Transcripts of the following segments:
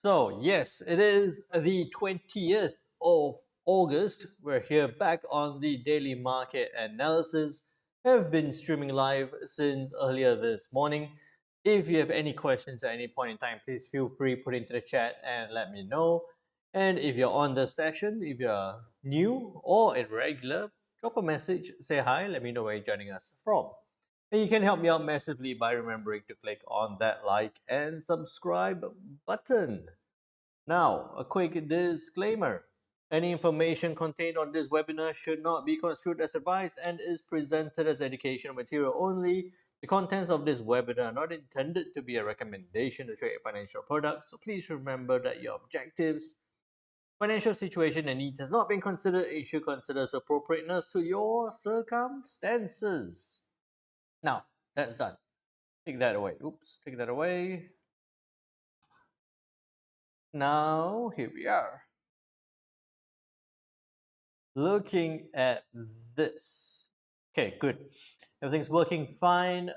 So, yes, it is the 20th of August. We're here back on the daily market analysis. Have been streaming live since earlier this morning. If you have any questions at any point in time, please feel free put into the chat and let me know. And if you're on the session, if you're new or irregular, drop a message, say hi, let me know where you're joining us from. And you can help me out massively by remembering to click on that like and subscribe button. Now, a quick disclaimer. Any information contained on this webinar should not be construed as advice and is presented as educational material only. The contents of this webinar are not intended to be a recommendation to trade financial products, so please remember that your objectives, financial situation and needs has not been considered and you should consider its appropriateness to your circumstances. Now, that's done. Take that away. Oops, take that away. Now, here we are. Looking at this. Okay, good. Everything's working fine.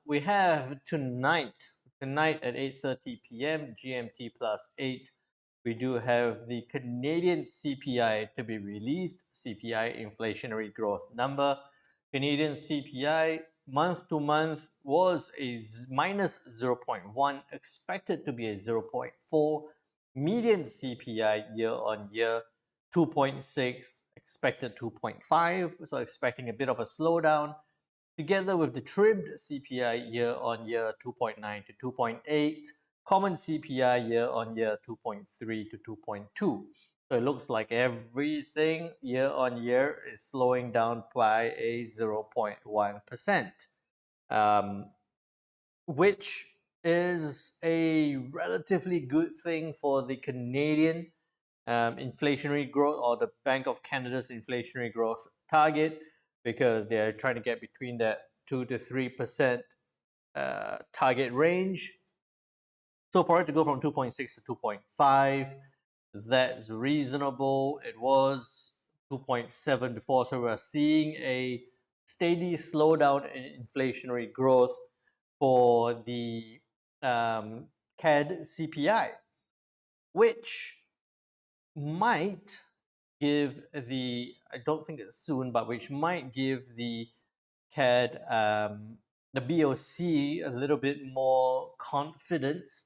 We have tonight at 8:30 p.m. GMT +8. We do have the Canadian CPI to be released. CPI inflationary growth number. Canadian CPI month to month was a minus 0.1, expected to be a 0.4. Median CPI year on year 2.6, expected 2.5, so expecting a bit of a slowdown, together with the trimmed CPI year on year 2.9 to 2.8, common CPI year on year 2.3 to 2.2. So it looks like everything year on year is slowing down by a 0.1%, which is a relatively good thing for the Canadian inflationary growth, or the Bank of Canada's inflationary growth target, because they're trying to get between that 2 to 3% target range. So for it to go from 2.6 to 2.5, that's reasonable. It was 2.7 before, so we're seeing a steady slowdown in inflationary growth for the CAD CPI, which might give the, I don't think it's soon, but which might give the CAD, the BOC, a little bit more confidence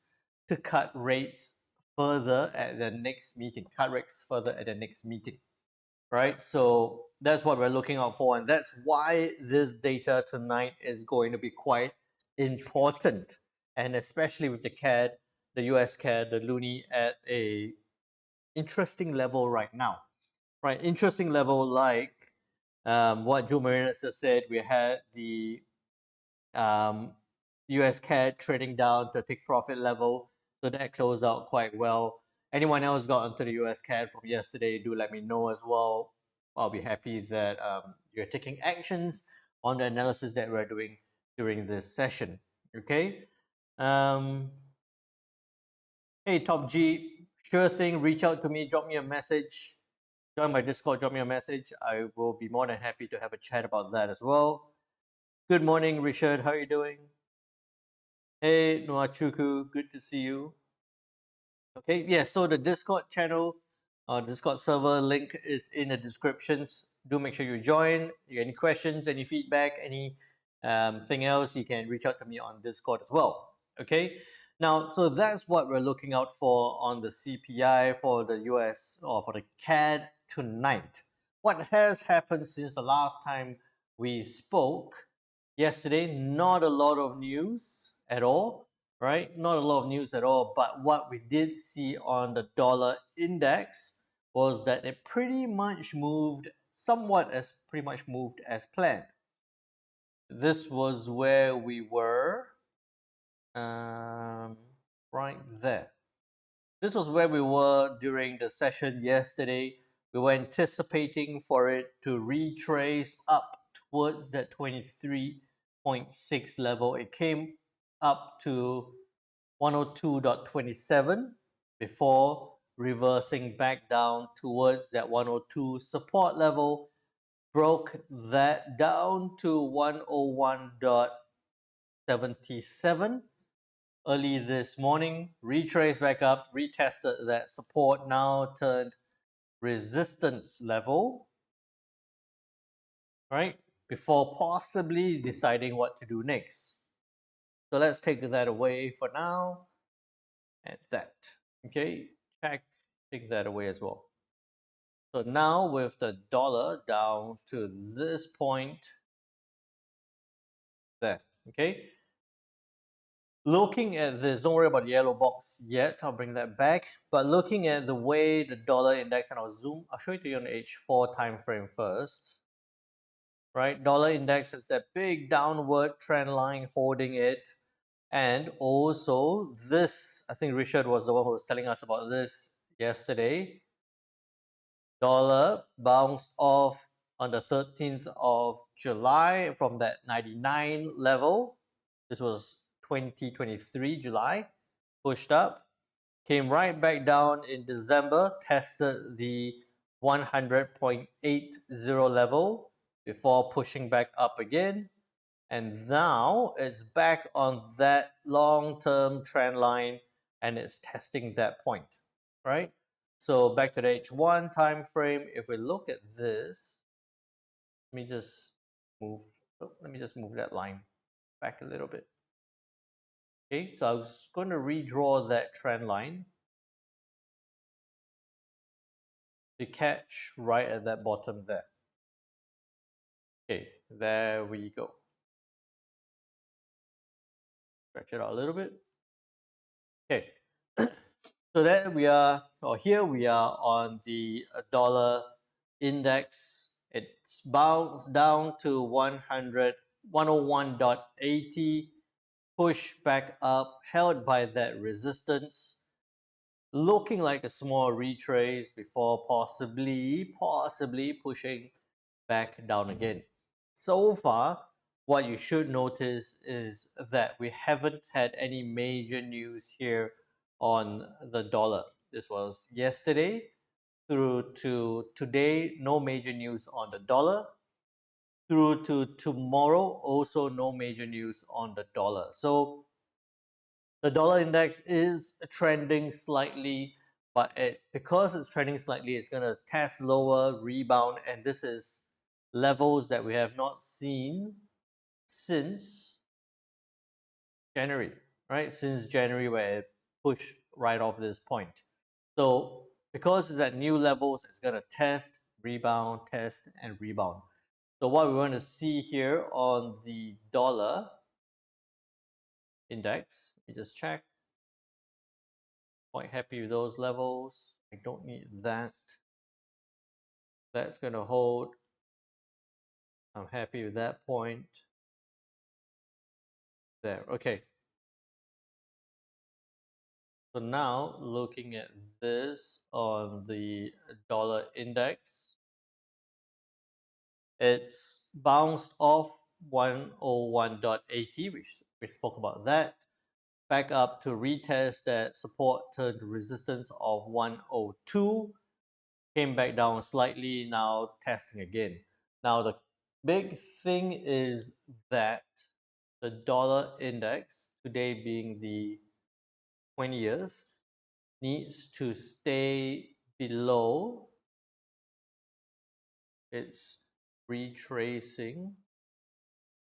to cut rates further at the next meeting, right? So that's what we're looking out for, and that's why this data tonight is going to be quite important, and especially with the CAD, the US CAD, the loonie at a interesting level right now, right? Interesting level like what Joe Marinas just said. We had the US CAD trading down to a tick profit level, so that closed out quite well. Anyone else got onto the US CAD from yesterday, do let me know as well. I'll be happy that you're taking actions on the analysis that we're doing during this session. Okay. Hey, Top G, sure thing. Reach out to me, drop me a message, join my Discord, drop me a message. I will be more than happy to have a chat about that as well. Good morning, Richard. How are you doing? Hey, Noachuku, good to see you. Okay, yeah, so the Discord channel, Discord server link is in the descriptions. Do make sure you join. You got any questions, any feedback, any thing else, you can reach out to me on Discord as well. Okay, now, so that's what we're looking out for on the CPI for the US, or for the CAD tonight. What has happened since the last time we spoke yesterday? Not a lot of news at all, right? Not a lot of news at all, but what we did see on the dollar index was that it pretty much moved as planned. This was where we were, right there. This was where we were during the session yesterday. We were anticipating for it to retrace up towards that 23.6 level. It came up to 102.27 before reversing back down towards that 102 support level, broke that down to 101.77, early this morning, retraced back up, retested that support, now turned resistance level, right? Before possibly deciding what to do next. So let's take that away for now, and that, okay? Check, take that away as well. So now with the dollar down to this point, there, okay? Looking at this, don't worry about the yellow box yet, I'll bring that back. But looking at the way the dollar index, and I'll show it to you on the H4 time frame first. Right, dollar index has that big downward trend line holding it. And also this, I think Richard was the one who was telling us about this yesterday. Dollar bounced off on the 13th of July from that 99 level. This was 2023 July, pushed up, came right back down in December, tested the 100.80 level before pushing back up again. And now it's back on that long-term trend line and it's testing that point, right? So back to the H1 time frame, if we look at this, let me just move, let me just move that line back a little bit. Okay, so I was going to redraw that trend line to catch right at that bottom there. Okay, there we go. Stretch it out a little bit. Okay, so there we are, or here we are on the dollar index. It's bounced down to 101.80, pushed back up, held by that resistance, looking like a small retrace before possibly pushing back down again. So far, what you should notice is that we haven't had any major news here on the dollar. This was yesterday through to today, no major news on the dollar. Through to tomorrow, also no major news on the dollar. So the dollar index is trending slightly, but because it's trending slightly, it's going to test lower, rebound, and this is levels that we have not seen since January, right? Since January, where it pushed right off this point. So because it's at new levels, it's going to test, rebound, test, and rebound. So what we want to see here on the dollar index, let me just check. Quite happy with those levels. I don't need that. That's going to hold. I'm happy with that point. There, okay. So now looking at this on the dollar index, it's bounced off 101.80, which we spoke about that, back up to retest that support turned resistance of 102, came back down slightly, now testing again. Now the big thing is that the dollar index, today being the 20 years, needs to stay below, it's retracing,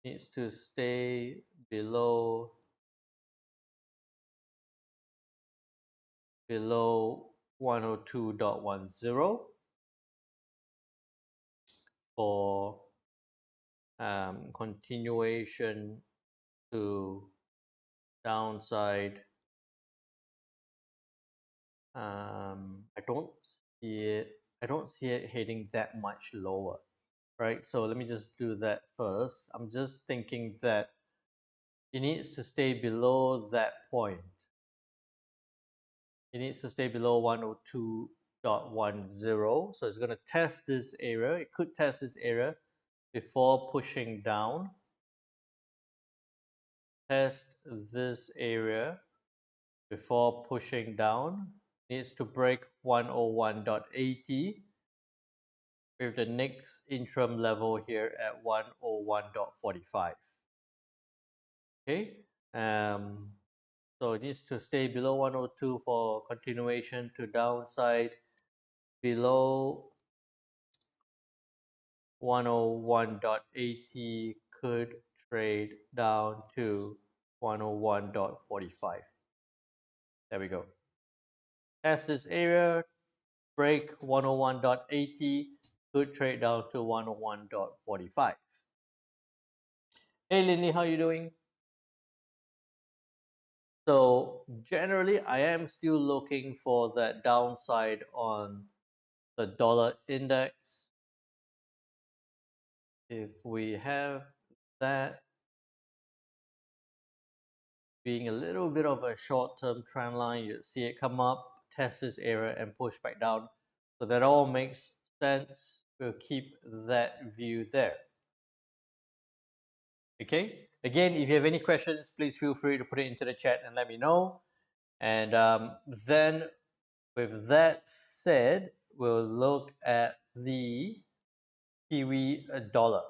needs to stay below 102.10 for continuation to downside. I don't see it. I don't see it heading that much lower, right? So let me just do that first. I'm just thinking that it needs to stay below that point. It needs to stay below 102.10. So it's going to test this area. It could test this area before pushing down. Test this area before pushing down. Needs to break 101.80 with the next interim level here at 101.45. Okay. So it needs to stay below 102 for continuation to downside. Below 101.80 could trade down to 101.45. There we go. Test this area, break 101.80, could trade down to 101.45. Hey Lindy, how you doing? So generally, I am still looking for that downside on the dollar index. If we have that being a little bit of a short-term trend line, you see it come up, test this area and push back down. So that all makes sense. We'll keep that view there. Okay. Again, if you have any questions, please feel free to put it into the chat and let me know. And then with that said, we'll look at the Kiwi dollar.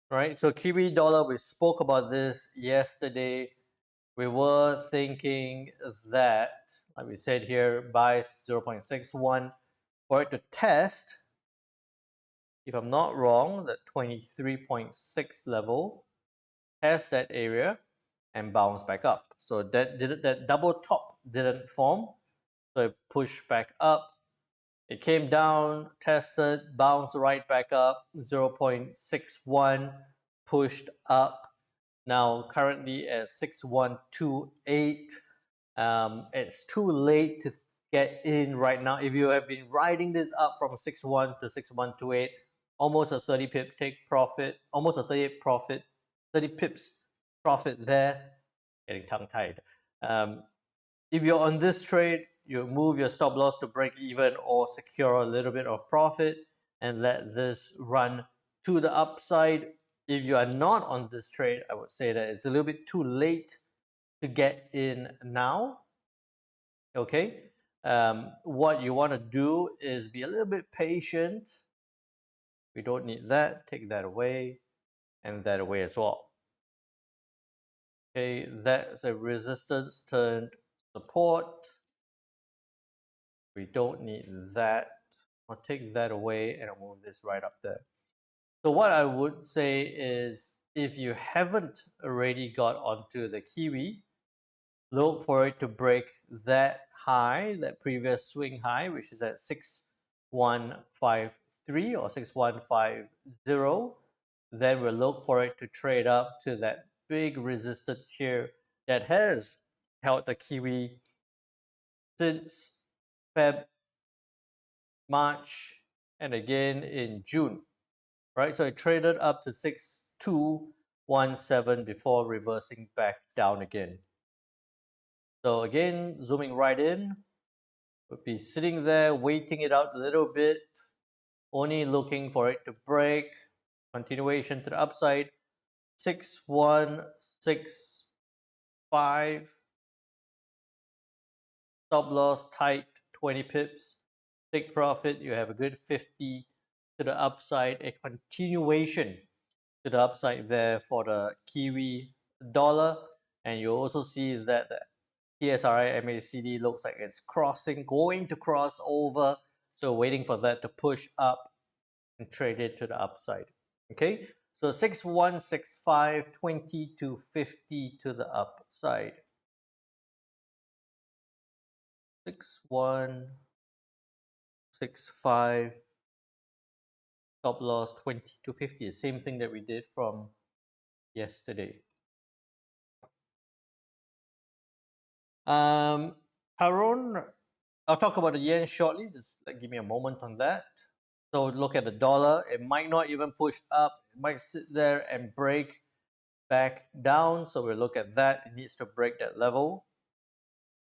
Right, so Kiwi dollar, we spoke about this yesterday. We were thinking that, like we said here, buy 0.61 for it to test, if I'm not wrong, the 23.6 level, test that area and bounce back up. So that double top didn't form, so it pushed back up. It came down, tested, bounced right back up, 0.61, pushed up. Now currently at 6128. It's too late to get in right now. If you have been riding this up from 61 to 6128, almost a 30 pip take profit, almost a 38 profit, 30 pips profit there. Getting tongue tied. If you're on this trade, you move your stop loss to break even or secure a little bit of profit and let this run to the upside. If you are not on this trade, I would say that it's a little bit too late to get in now. Okay, what you want to do is be a little bit patient. We don't need that. Take that away and that away as well. Okay, that's a resistance turned support. We don't need that. I'll take that away and I'll move this right up there. So what I would say is, if you haven't already got onto the Kiwi, look for it to break that high, that previous swing high, which is at 6153 or 6150. Then we'll look for it to trade up to that big resistance here that has held the Kiwi since Feb, March, and again in June. Right, so it traded up to 6217 before reversing back down again. So again, zooming right in, we'll be sitting there waiting it out a little bit, only looking for it to break, continuation to the upside, 6165, stop loss tight, 20 pips, take profit, you have a good 50 to the upside, a continuation to the upside there for the Kiwi dollar, and you also see that the TSRI MACD looks like it's crossing, going to cross over, so waiting for that to push up and trade it to the upside. Okay, so 6165, 20 to 50 to the upside. 6165, stop loss 20 to 50, the same thing that we did from yesterday. Haron, I'll talk about the yen shortly. Just give me a moment on that. So look at the dollar. It might not even push up. It might sit there and break back down. So we'll look at that. It needs to break that level.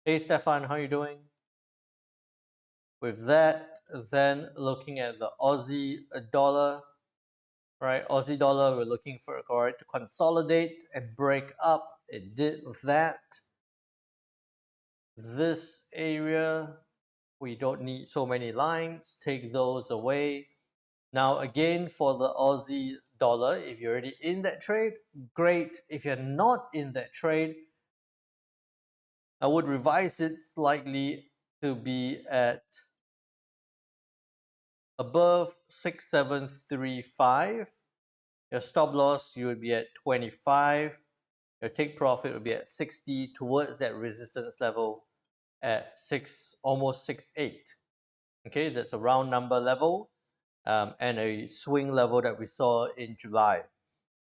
Hey Stefan, how are you doing? With that, then looking at the Aussie dollar, right? Aussie dollar, we're looking for it to consolidate and break up. It did that. This area, we don't need so many lines. Take those away. Now again, for the Aussie dollar, if you're already in that trade, great. If you're not in that trade, I would revise it slightly to be at above 6735. Your stop loss, you would be at 25. Your take profit would be at 60 towards that resistance level at almost 68. Okay, that's a round number level and a swing level that we saw in July.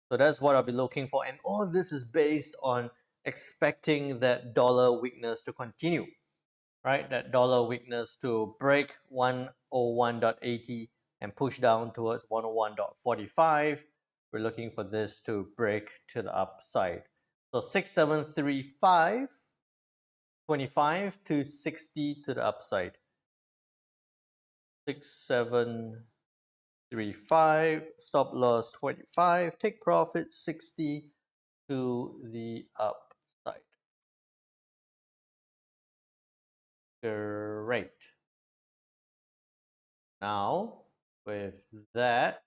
So that's what I'll be looking for. And all this is based on expecting that dollar weakness to continue, right? That dollar weakness to break 101.80 and push down towards 101.45. We're looking for this to break to the upside. So 6735, 25 to 60 to the upside. 6735, stop loss 25, take profit 60 to the upside. Great. Now, with that,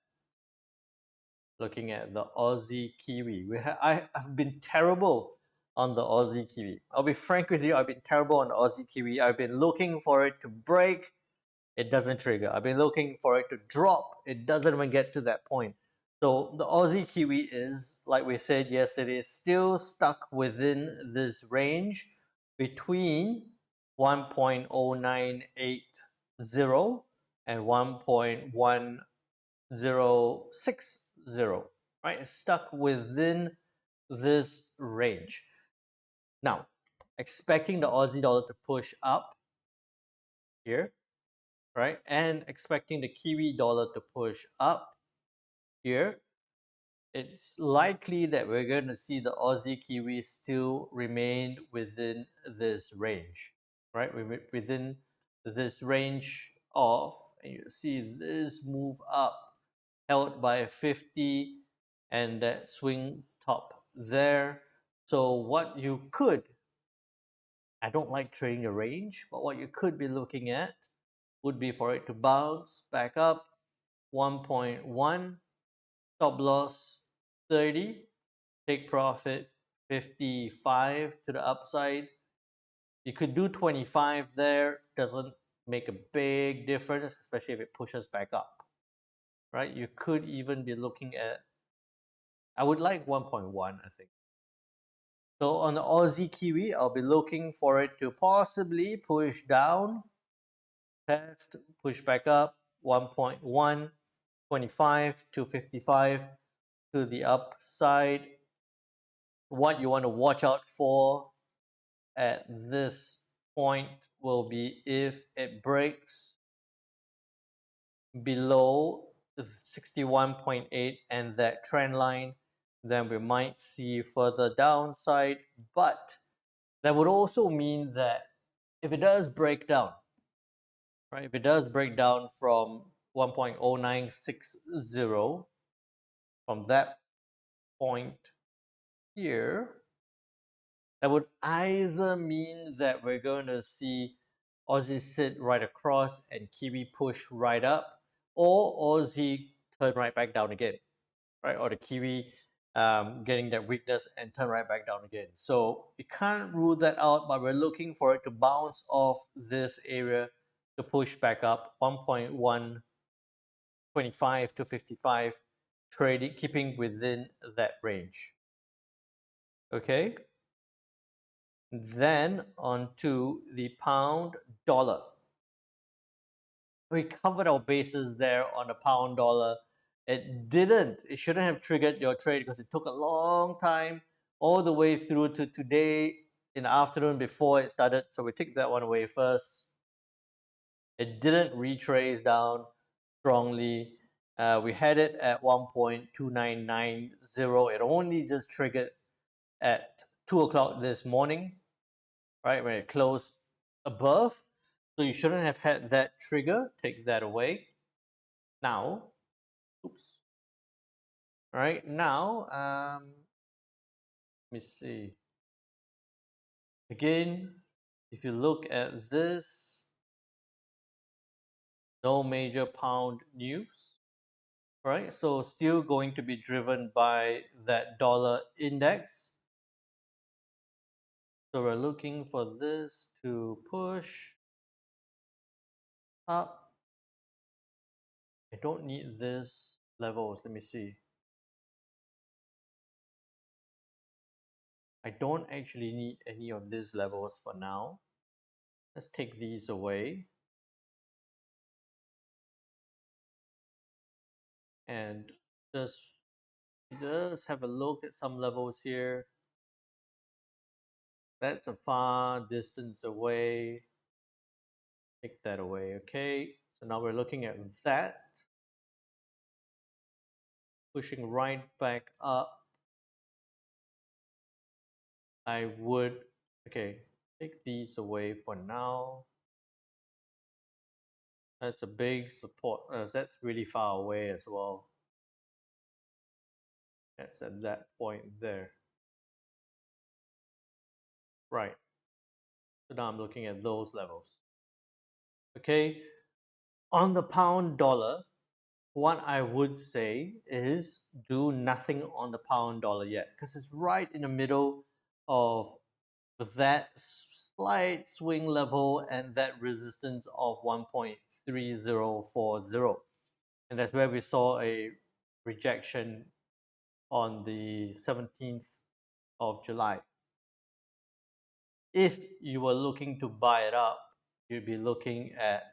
looking at the Aussie Kiwi, I've been terrible on the Aussie Kiwi. I'll be frank with you, I've been terrible on the Aussie Kiwi. I've been looking for it to break, it doesn't trigger. I've been looking for it to drop, it doesn't even get to that point. So the Aussie Kiwi is, like we said yesterday, still stuck within this range between 1.0980 and 1.1060, right? It's stuck within this range. Now, expecting the Aussie dollar to push up here, right? And expecting the Kiwi dollar to push up here, it's likely that we're going to see the Aussie Kiwi still remain within this range, right? Within this range of, and you see this move up held by 50 and that swing top there. So what you could, I don't like trading the range, but what you could be looking at would be for it to bounce back up 1.1, stop loss 30, take profit 55 to the upside. You could do 25 there, doesn't make a big difference, especially if it pushes back up, right? You could even be looking at, I would like 1.1, I think. So on the Aussie Kiwi, I'll be looking for it to possibly push down, test, push back up 1.1, 25 to 55 to the upside. What you want to watch out for at this point will be if it breaks below 61.8 and that trend line, then we might see further downside. But that would also mean that if it does break down, right? If it does break down from 1.0960, from that point here, that would either mean that we're going to see Aussie sit right across and Kiwi push right up, or Aussie turn right back down again, right? Or the Kiwi getting that weakness and turn right back down again. So we can't rule that out, but we're looking for it to bounce off this area to push back up 1.125 to 55, trading, keeping within that range. Okay. Then on to the pound dollar. We covered our bases there on the pound dollar. It shouldn't have triggered your trade because it took a long time all the way through to today in the afternoon before it started. So we take that one away first. It didn't retrace down strongly. We had it at 1.2990. It only just triggered at 2 o'clock this morning, right, when it closed above. So you shouldn't have had that trigger. Take that away. Now, oops. All right, now, let me see. Again, if you look at this, no major pound news, right? So still going to be driven by that dollar index. So we're looking for this to push up. I don't need this levels. Let me see. I don't actually need any of these levels for now. Let's take these away. And just have a look at some levels here. That's a far distance away. Take that away, okay? So now we're looking at that. Pushing right back up. I would, okay, take these away for now. That's a big support. That's really far away as well. That's at that point there. Right. So now I'm looking at those levels. Okay. On the pound dollar, what I would say is do nothing on the pound dollar yet because it's right in the middle of that slight swing level and that resistance of 1.3040. And that's where we saw a rejection on the 17th of July. If you were looking to buy it up, you'd be looking at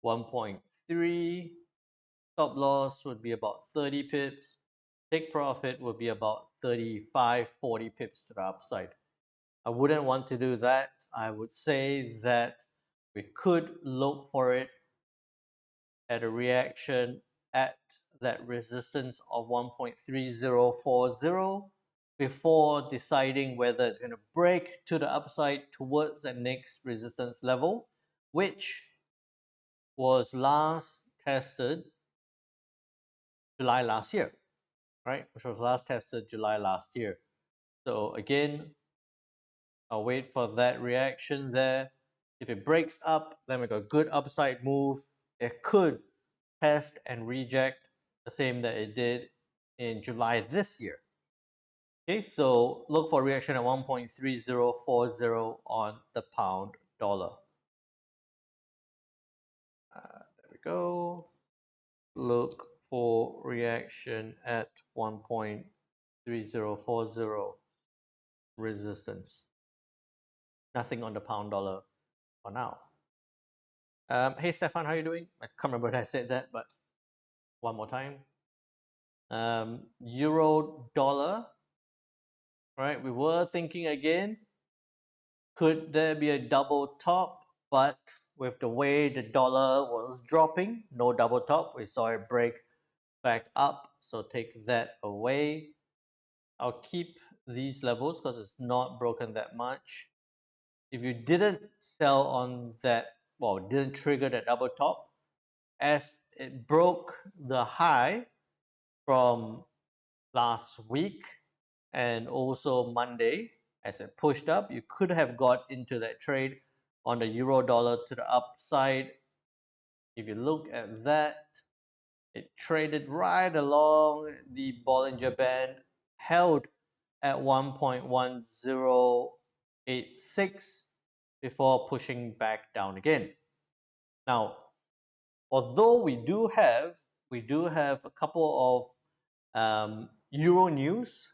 1.3. Stop loss would be about 30 pips. Take profit would be about 35, 40 pips to the upside. I wouldn't want to do that. I would say that we could look for it at a reaction at that resistance of 1.3040 before deciding whether it's going to break to the upside towards the next resistance level, which was last tested July last year, right? Which was last tested July last year. So again, I'll wait for that reaction there. If it breaks up, then we got good upside moves. It could test and reject the same that it did in July this year. Okay, so look for reaction at 1.3040 on the pound dollar. There we go. Look for reaction at 1.3040 resistance. Nothing on the pound dollar for now. Hey Stefan, how are you doing? I can't remember if I said that, but one more time. Euro dollar, right? We were thinking again, could there be a double top? But with the way the dollar was dropping, no double top. We saw it break back up, so take that away. I'll keep these levels because it's not broken that much. If you didn't sell on that, well, didn't trigger that double top, as it broke the high from last week and also Monday, as it pushed up, you could have got into that trade on the euro dollar to the upside. If you look at that, it traded right along the Bollinger Band, held at 1.1086 before pushing back down again. Now, although we do have a couple of euro news,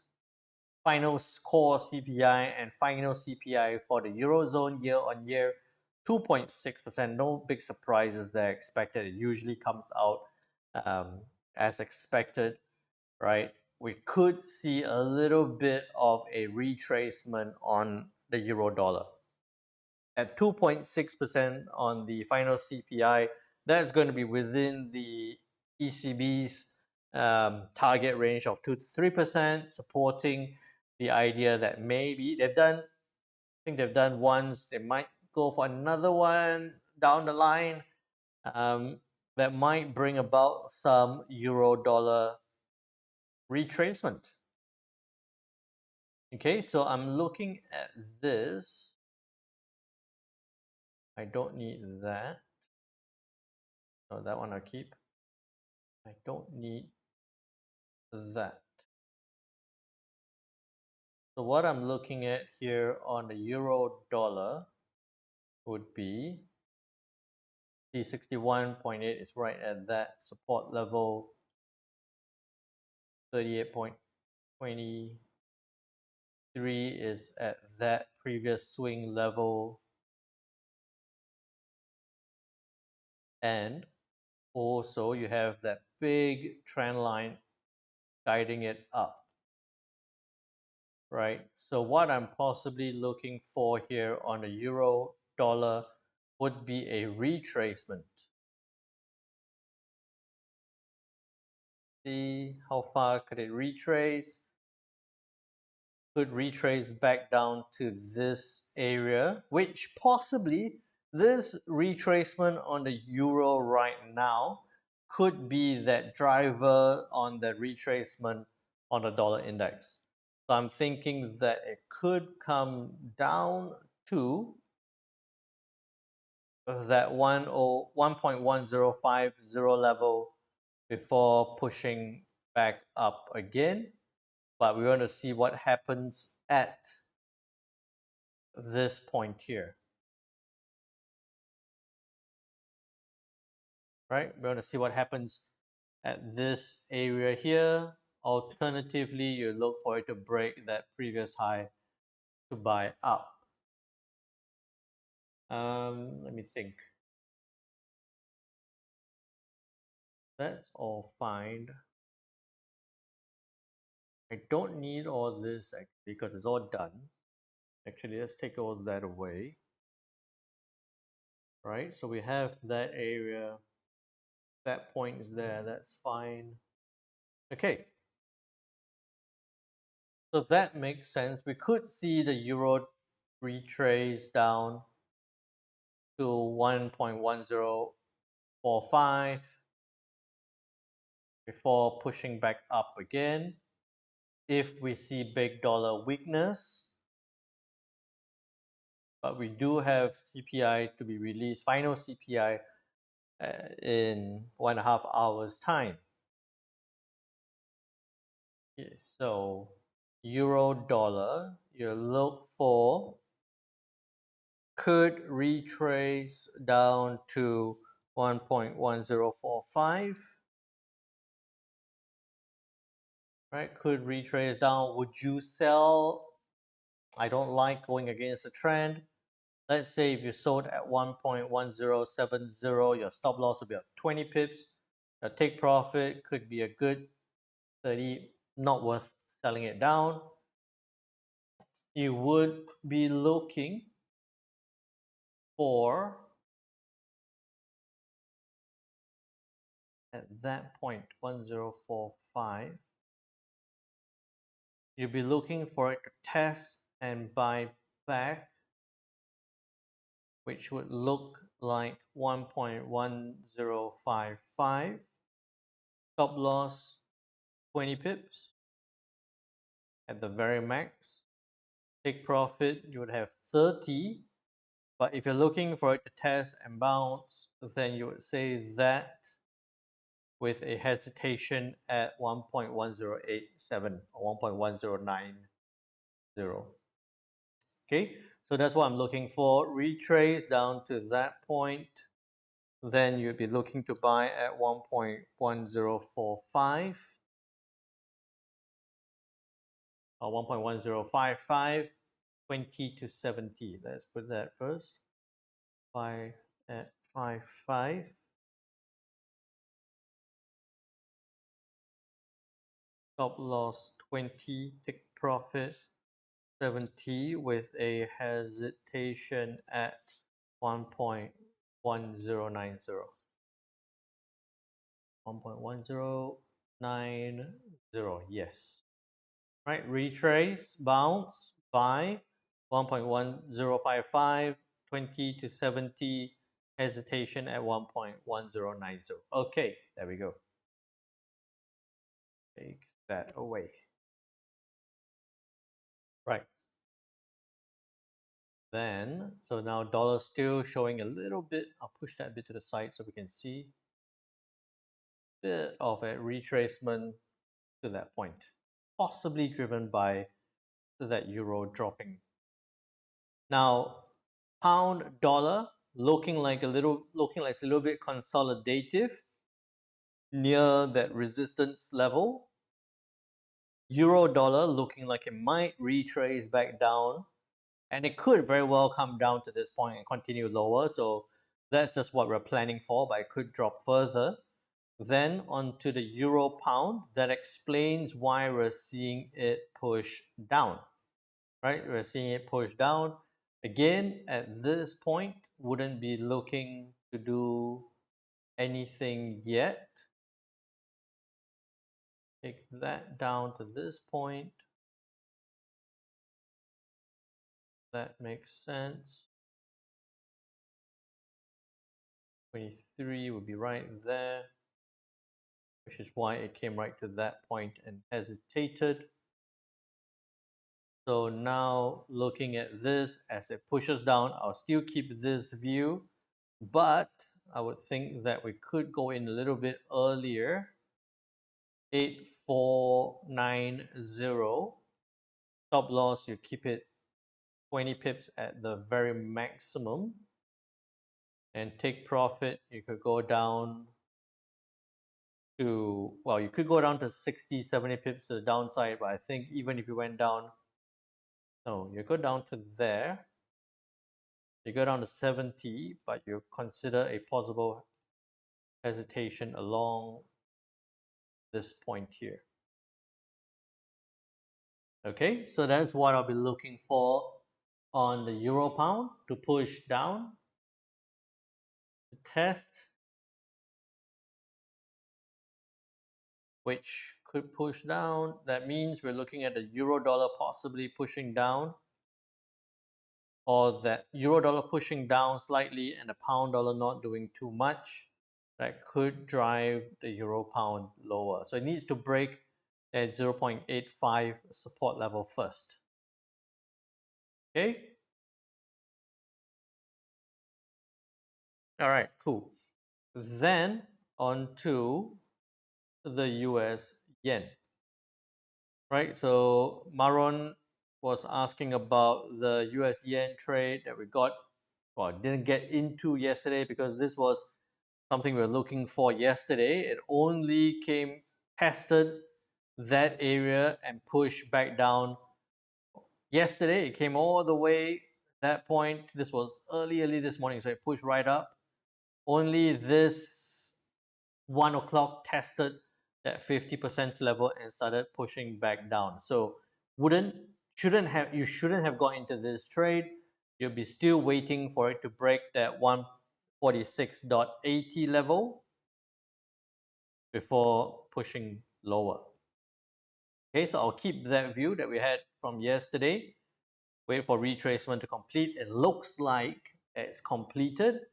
final core CPI and final CPI for the eurozone year on year, 2.6%. No big surprises there expected. It usually comes out as expected, right? We could see a little bit of a retracement on the euro dollar. At 2.6% on the final CPI, that's going to be within the ECB's target range of 2 to 3%, supporting the idea that maybe I think they've done once, they might go for another one down the line. That might bring about some euro dollar retracement. Okay, so I'm looking at this. I don't need that. So that one I'll keep. I don't need that. So what I'm looking at here on the euro dollar would be C61.8 is right at that support level. 38.23 is at that previous swing level. And also you have that big trend line guiding it up. Right? So what I'm possibly looking for here on the euro dollar would be a retracement. See how far could it retrace? Could retrace back down to this area, which possibly this retracement on the euro right now could be that driver on the retracement on the dollar index. So I'm thinking that it could come down to that 1.1050 level before pushing back up again. But we want to see what happens at this point here. Right? We want to see what happens at this area here. Alternatively, you look for it to break that previous high to buy up. Let me think. That's all fine. I don't need all this actually because it's all done. Actually, let's take all that away. Right? So we have that area. That point is there. That's fine. Okay. So that makes sense. We could see the euro retrace down to 1.1045 before pushing back up again. If we see big dollar weakness, but we do have CPI to be released, final CPI in 1.5 hours time. Okay, so euro dollar, you look for could retrace down to 1.1045. Right, could retrace down. Would you sell? I don't like going against the trend. Let's say if you sold at 1.1070, your stop loss would be at 20 pips. Your take profit could be a good 30, not worth selling it down. You would be looking for, at that point, 1045, you'll be looking for it to test and buy back, which would look like 1.1055. Stop loss 20 pips at the very max. Take profit, you would have 30. But if you're looking for it to test and bounce, then you would say that with a hesitation at 1.1087 or 1.1090. Okay, so that's what I'm looking for. Retrace down to that point. Then you'd be looking to buy at 1.1045 or 1.1055, 20 to 70. Let's put that first. Buy at 55. Stop loss 20, take profit 70 with a hesitation at 1.1090. 1.1090, yes. Right, retrace, bounce, buy, 1.1055, 20 to 70, hesitation at 1.1090. Okay, there we go. Take that away. Right. Then, so now dollar still showing a little bit. I'll push that bit to the side so we can see a bit of a retracement to that point, possibly driven by that euro dropping. Now, pound dollar looking like it's a little bit consolidative near that resistance level. Euro dollar looking like it might retrace back down, and it could very well come down to this point and continue lower. So that's just what we're planning for, but it could drop further. Then onto the euro pound, that explains why we're seeing it push down, right? We're seeing it push down. Again, at this point, wouldn't be looking to do anything yet. Take that down to this point. That makes sense. 23 would be right there, which is why it came right to that point and hesitated. So now looking at this as it pushes down, I'll still keep this view, but I would think that we could go in a little bit earlier. 8490. Stop loss, you keep it 20 pips at the very maximum. And take profit, you could go down to, well, you could go down to 60, 70 pips to the downside, but I think even if you went down, no, you go down to there, you go down to 70, but you consider a possible hesitation along this point here. Okay, so that's what I'll be looking for on the euro pound to push down, to test, which could push down. That means we're looking at the euro dollar possibly pushing down, or that euro dollar pushing down slightly and the pound dollar not doing too much. That could drive the euro pound lower. So it needs to break at 0.85 support level first. Okay. All right, cool. Then on to the US yen. Right, so Maron was asking about the US yen trade that we got, well, didn't get into yesterday because this was something we were looking for yesterday. It only came tested that area and pushed back down yesterday. It came all the way that point. This was early this morning, so it pushed right up. Only this 1 o'clock tested that 50% level and started pushing back down. So you shouldn't have got into this trade. You'll be still waiting for it to break that 146.80 level before pushing lower. Okay, so I'll keep that view that we had from yesterday. Wait for retracement to complete. It looks like it's completed.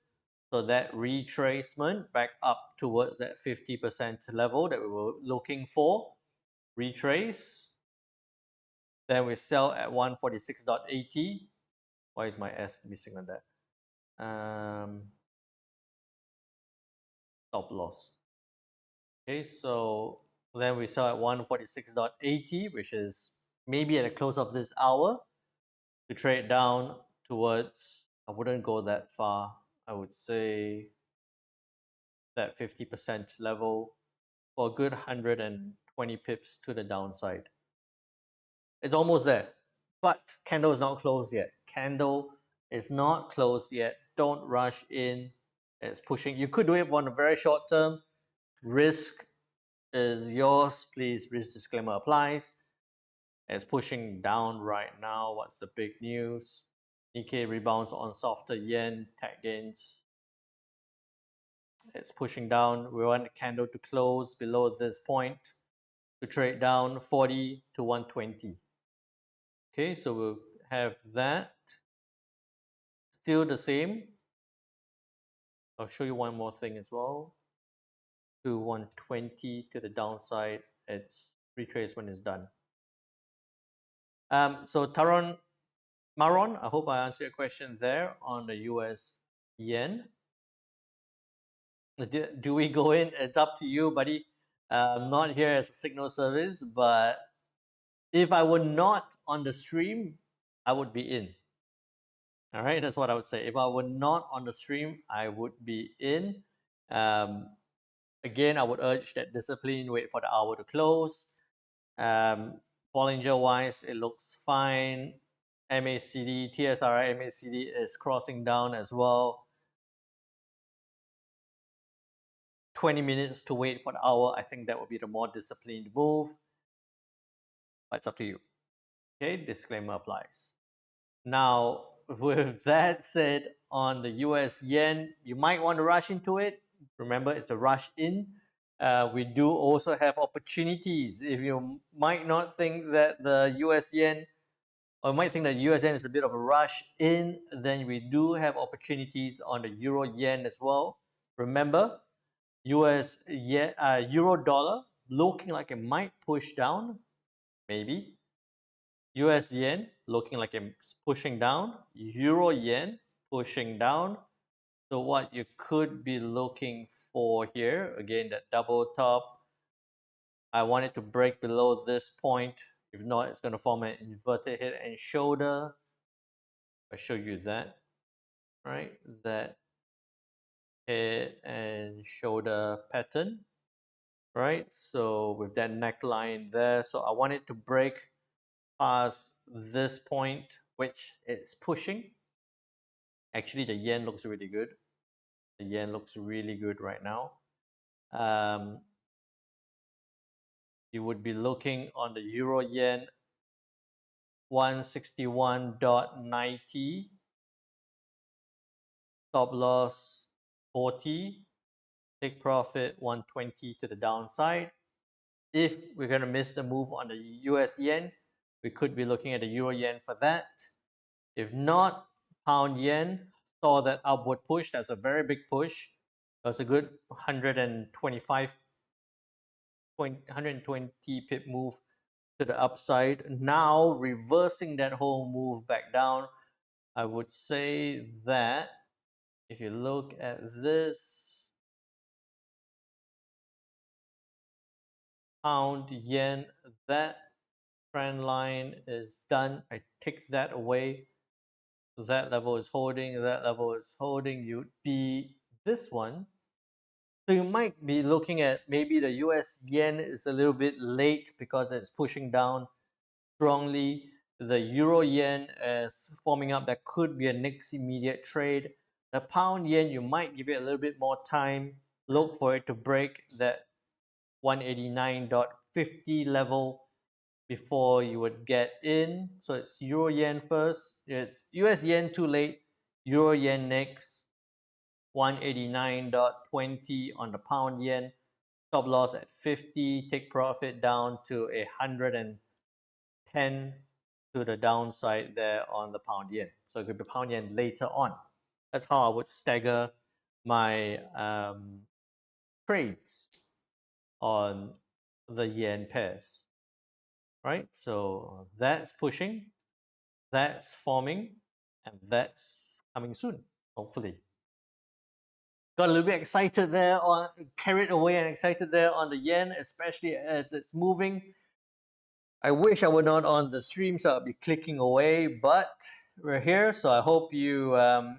So that retracement back up towards that 50% level that we were looking for. Retrace. Then we sell at 146.80. Why is my S missing on that? Stop loss. Okay, so then we sell at 146.80, which is maybe at the close of this hour, to trade down towards, I wouldn't go that far. I would say that 50% level for a good 120 pips to the downside. It's almost there, but candle is not closed yet. Candle is not closed yet. Don't rush in. It's pushing. You could do it on a very short term. Risk is yours. Please, risk disclaimer applies. It's pushing down right now. What's the big news? Nikkei rebounds on softer yen, tech gains. It's pushing down. We want the candle to close below this point to trade down 40 to 120. Okay, so we'll have that. Still the same. I'll show you one more thing as well. To 120 to the downside, its retracement is done. So Maron, I hope I answered your question there on the US yen. Do we go in? It's up to you, buddy. I'm not here as a signal service, but If I were not on the stream, I would be in. All right, that's what I would say. If I were not on the stream, I would be in. Um, Again, I would urge that discipline, wait for the hour to close. Bollinger wise, it looks fine. MACD, TSRI MACD is crossing down as well. 20 minutes to wait for the hour. I think that would be the more disciplined move. But it's up to you. Okay, disclaimer applies. Now, with that said, on the US yen, you might want to rush into it. Remember, it's a rush in. We do also have opportunities. If you might not think that the US yen, or might think that US yen is a bit of a rush in, then we do have opportunities on the euro yen as well. Remember, US yen, euro dollar looking like it might push down, maybe. US yen looking like it's pushing down, euro yen pushing down. So what you could be looking for here, again, that double top, I want it to break below this point. If not, it's going to form an inverted head and shoulder. I'll show you that, right? That head and shoulder pattern, right? So with that neckline there, so I want it to break past this point, which it's pushing. Actually, the yen looks really good. The yen looks really good right now. You would be looking on the euro yen 161.90, stop loss 40, take profit 120 to the downside. If we're going to miss the move on the US yen, we could be looking at the euro yen for that. If not, pound yen saw that upward push. That's a very big push. That's a good 120 pip move to the upside. Now reversing that whole move back down, I would say that if you look at this pound yen, that trend line is done. I take that away. That level is holding, that level is holding. You'd be this one. So you might be looking at maybe the US yen is a little bit late because it's pushing down strongly. The euro yen is forming up. That could be a next immediate trade. The pound yen, you might give it a little bit more time. Look for it to break that 189.50 level before you would get in. So it's euro yen first. It's US yen too late. Euro yen next. 189.20 on the pound yen. Stop loss at 50. Take profit down to 110 to the downside there on the pound yen. So it could be pound yen later on. That's how I would stagger my trades on the yen pairs. Right? So that's pushing, that's forming, and that's coming soon, hopefully. Got a little bit excited there on, carried away and excited there on the yen, especially as it's moving. I wish I were not on the stream, so I'll be clicking away, but we're here, so I hope you are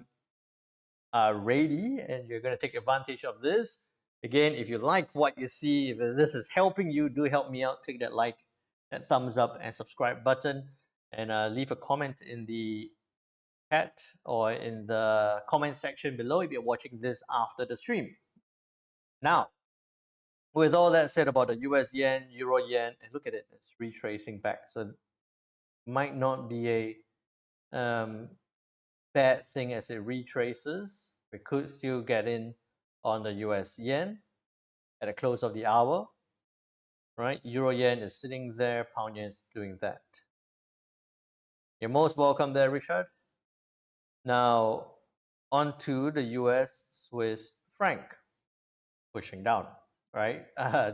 ready and you're going to take advantage of this. Again, if you like what you see, if this is helping you, do help me out. Click that like, that thumbs up, and subscribe button, and leave a comment in the chat or in the comment section below if you're watching this after the stream. Now, with all that said about the US yen, euro yen, and look at it, it's retracing back. So it might not be a bad thing as it retraces. We could still get in on the US yen at the close of the hour, right? Euro yen is sitting there, pound yen is doing that. You're most welcome there, Richard. Now, on to the US Swiss franc pushing down, right?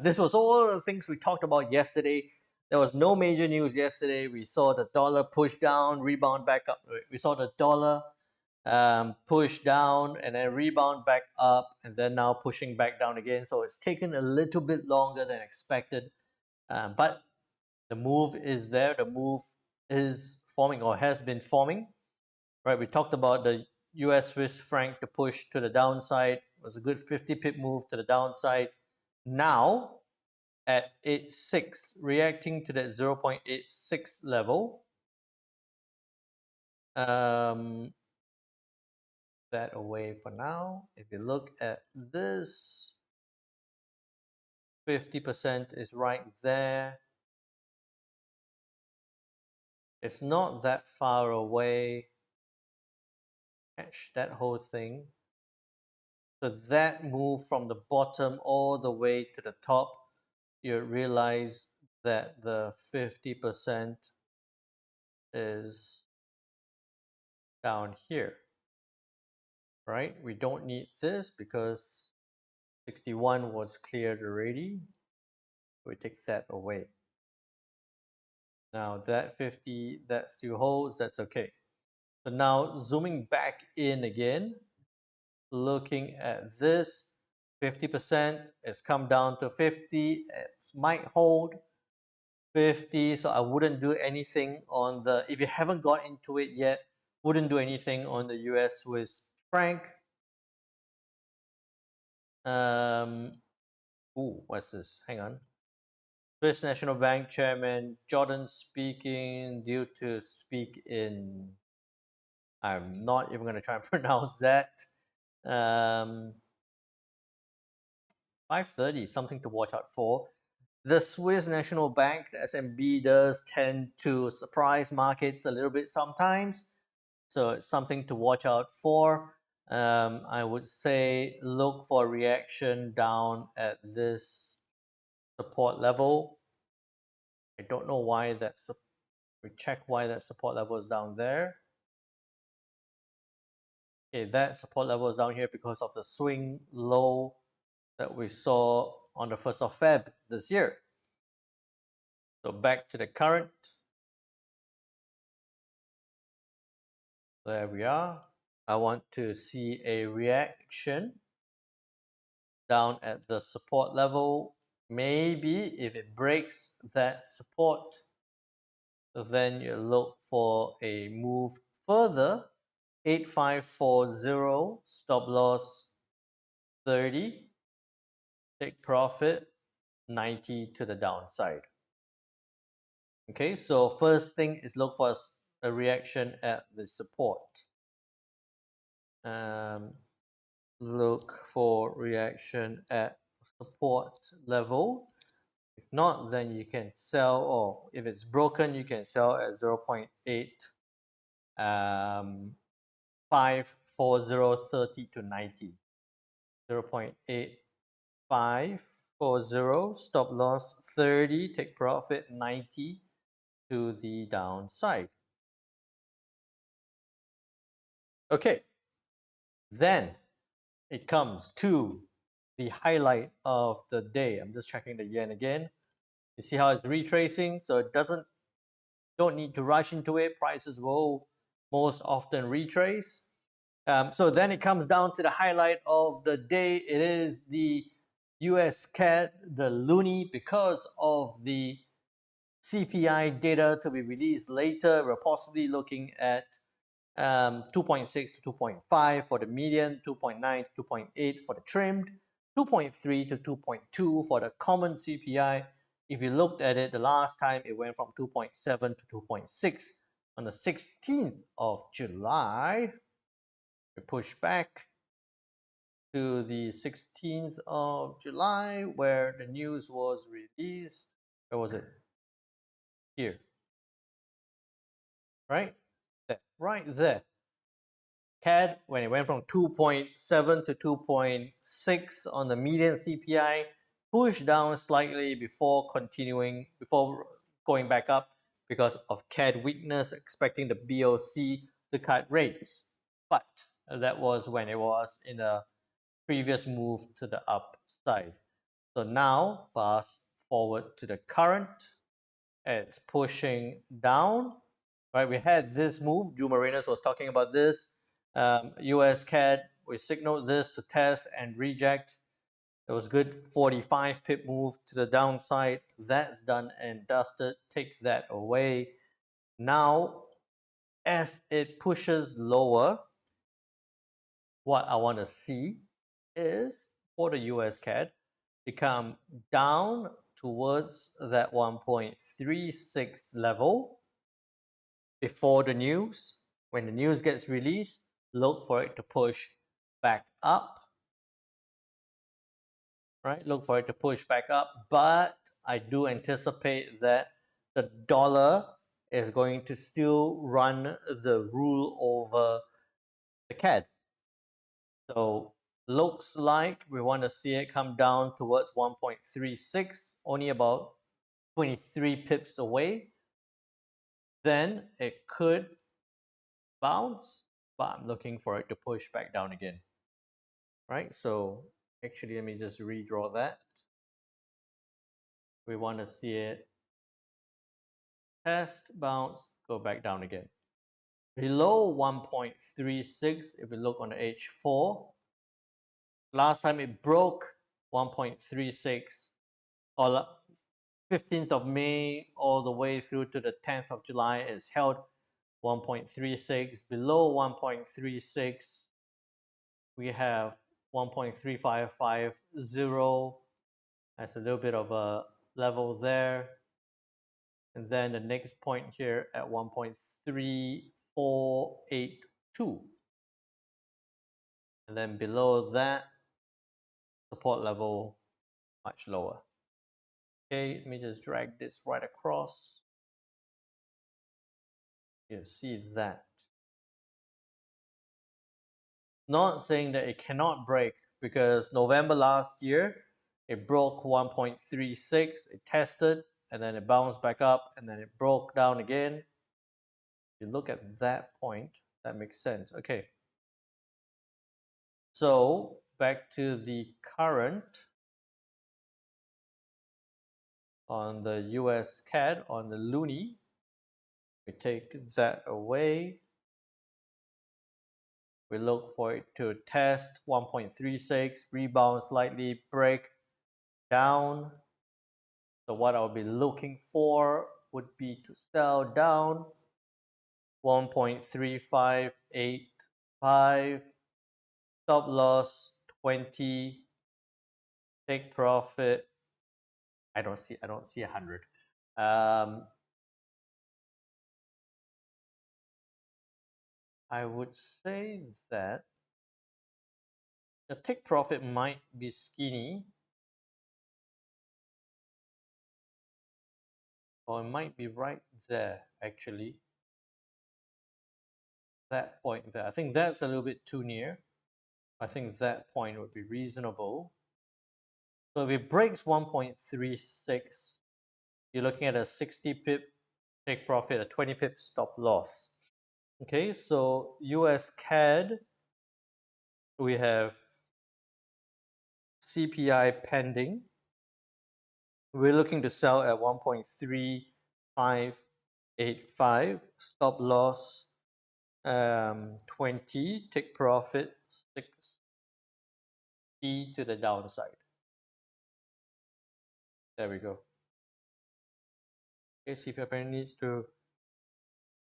This was all the things we talked about yesterday. There was no major news yesterday. We saw the dollar push down, rebound back up. We saw the dollar push down and then rebound back up, and then now pushing back down again. So it's taken a little bit longer than expected. But The move is there. The move is forming or has been forming. Right, we talked about the US Swiss franc to push to the downside. It was a good 50 pip move to the downside. Now at 86, reacting to that 0.86 level. That away for now. If you look at this, 50% is right there. It's not that far away. Catch that whole thing. So that move from the bottom all the way to the top, you realize that the 50% is down here, right? We don't need this because 61 was cleared already. We take that away. Now that 50, that still holds, that's okay. So now zooming back in again, looking at this, 50%, it's come down to 50, it might hold 50, so I wouldn't do anything on the, if you haven't got into it yet, wouldn't do anything on the US Swiss franc. What's this? Hang on. Swiss National Bank Chairman Jordan speaking, due to speak in, I'm not even going to try and pronounce that. 5:30, something to watch out for. The Swiss National Bank, the SNB, does tend to surprise markets a little bit sometimes. So it's something to watch out for. I would say look for reaction down at this support level. I don't know why that's, we check why that support level is down there. Okay, that support level is down here because of the swing low that we saw on the 1st of Feb this year. So back to the current. There we are. I want to see a reaction down at the support level. Maybe if it breaks that support, then you look for a move further. 8540, stop loss 30, take profit 90 to the downside. Okay, so first thing is look for a reaction at the support. Look for reaction at support level. If not, then you can sell, or if it's broken, you can sell at 0.8 540 to 90. 0.8540, stop loss 30, take profit 90 to the downside. Okay, then it comes to the highlight of the day. I'm just checking the yen again. You see how it's retracing, so it don't need to rush into it. Prices will most often retrace. So then it comes down to the highlight of the day. It is the USCAD, the loonie, because of the CPI data to be released later. We're possibly looking at 2.6 to 2.5 for the median, 2.9 to 2.8 for the trimmed, 2.3 to 2.2 for the common CPI. If you looked at it the last time, it went from 2.7 to 2.6 on the 16th of July. We push back to the 16th of July where the news was released. Where was it? Here. Right? There. Right there. CAD, when it went from 2.7 to 2.6 on the median CPI, pushed down slightly before going back up because of CAD weakness, expecting the BOC to cut rates. But that was when it was in a previous move to the upside. So now, fast forward to the current, it's pushing down. Right, we had this move. Drew Marinas was talking about this. USCAD, we signaled this to test and reject. It was good 45 pip move to the downside. That's done and dusted. Take that away. Now, as it pushes lower, what I want to see is for the USCAD to come down towards that 1.36 level before the news. When the news gets released, look for it to push back up, right? Look for it to push back up, but I do anticipate that the dollar is going to still run the rule over the CAD. So looks like we want to see it come down towards 1.36, only about 23 pips away. Then it could bounce, but I'm looking for it to push back down again. Right? So actually, let me just redraw that. We want to see it test, bounce, go back down again. Below 1.36, if we look on the H4, last time it broke 1.36, or 15th of May all the way through to the 10th of July is held 1.36. Below 1.36, we have 1.3550. That's a little bit of a level there. And then the next point here at 1.3482. And then below that, support level much lower. Okay, let me just drag this right across. You see that. Not saying that it cannot break, because November last year, it broke 1.36, it tested, and then it bounced back up, and then it broke down again. If you look at that point, that makes sense. Okay. So back to the current on the US CAD, on the loonie. We take that away. We look for it to test 1.36, rebound slightly, break down. So what I'll be looking for would be to sell down 1.3585, stop loss 20, take profit. I don't see 100. I would say that the take profit might be skinny, or it might be right there actually. That point there. I think that's a little bit too near. I think that point would be reasonable. So if it breaks 1.36, you're looking at a 60 pip take profit, a 20 pip stop loss. Okay, so US CAD, we have CPI pending. We're looking to sell at 1.3585, stop loss 20, take profit 60 to the downside. There we go. Okay, CPI apparently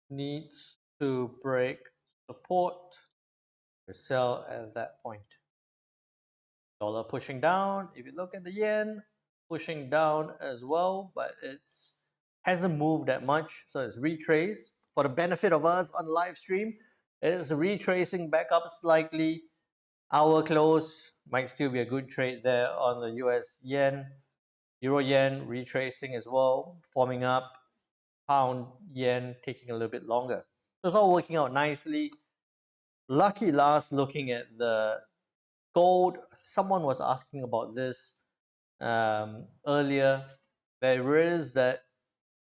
needs to break support to sell at that point. Dollar pushing down. If you look at the yen, pushing down as well, but it's hasn't moved that much, so it's retraced. For the benefit of us on live stream, it is retracing back up slightly. Our close might still be a good trade there on the US yen. Euro yen retracing as well, forming up. Pound yen taking a little bit longer. So it's all working out nicely. Lucky last, looking at the gold, someone was asking about this earlier. There is that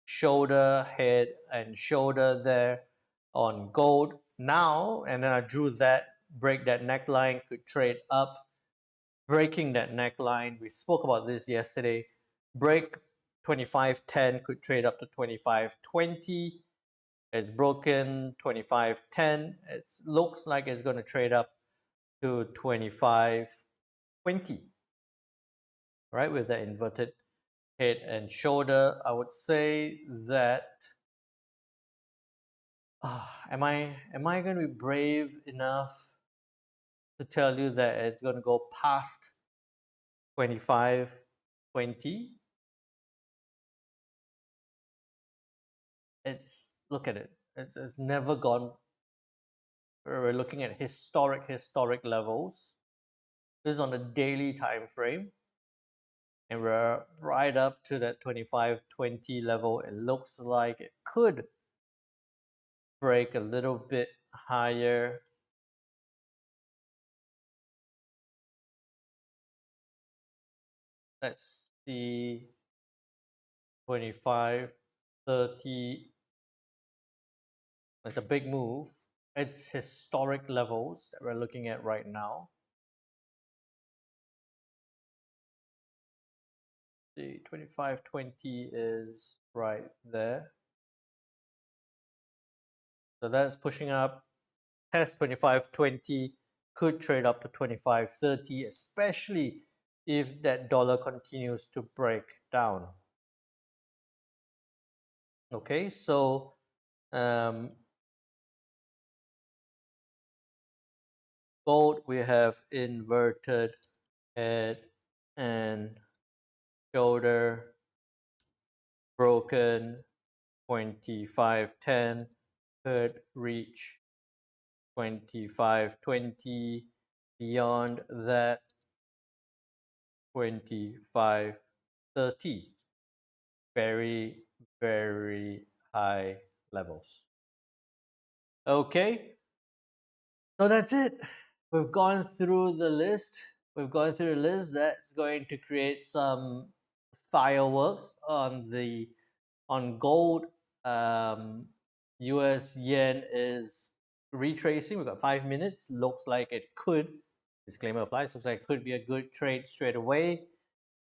shoulder, head, and shoulder there on gold now, and then I drew that, break that neckline, could trade up. Breaking that neckline, we spoke about this yesterday. Break 25.10, could trade up to 25.20. It's broken 25.10. It looks like it's going to trade up to 25.20. right? With that inverted head and shoulder, I would say that am I going to be brave enough to tell you that it's going to go past 25.20? Look at it. It's never gone. We're looking at historic levels. This is on the daily time frame, and we're right up to that 25.20 level. It looks like it could break a little bit higher. Let's see, 25.30. It's a big move. It's historic levels that we're looking at right now. See, 25.20 is right there. So that's pushing up. Test 25.20, could trade up to 25.30, especially if that dollar continues to break down. Okay, so gold, we have inverted head and shoulder, broken 25.10, could reach 25.20, beyond that 25.30. Very, very high levels. Okay, so that's it. We've gone through the list. We've gone through the list that's going to create some fireworks on gold. US yen is retracing. We've got 5 minutes. Looks like it could, disclaimer applies, looks like it could be a good trade straight away.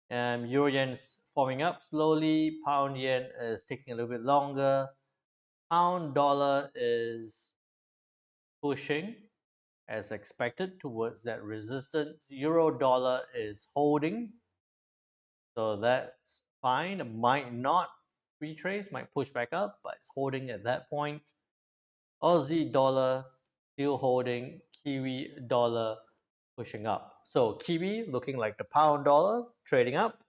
Euro yen's forming up slowly. Pound yen is taking a little bit longer. Pound dollar is pushing as expected towards that resistance. Euro dollar is holding, so that's fine. It might not retrace, might push back up, but it's holding at that point. Aussie dollar still holding. Kiwi dollar pushing up. So Kiwi looking like the pound dollar trading up.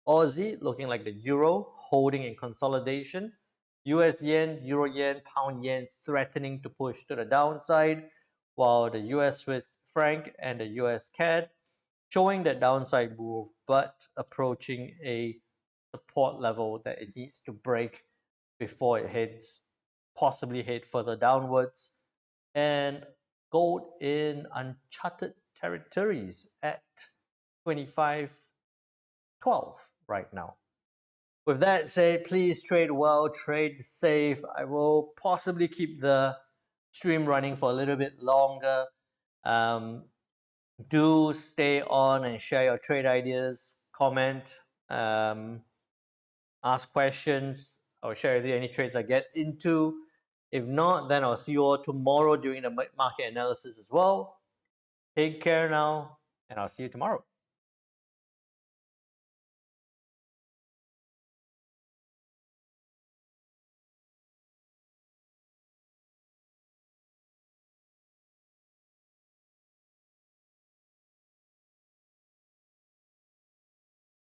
Aussie looking like the euro holding in consolidation. US yen, euro yen, pound yen threatening to push to the downside, while the US Swiss franc and the US CAD showing that downside move but approaching a support level that it needs to break before it heads possibly head further downwards. And gold in uncharted territories at 25.12 right now. With that said, please trade well, trade safe. I will possibly keep the stream running for a little bit longer. Do stay on and share your trade ideas, comment, ask questions. I'll share with you any trades I get into. If not, then I'll see you all tomorrow during the market analysis as well. Take care now, and I'll see you tomorrow.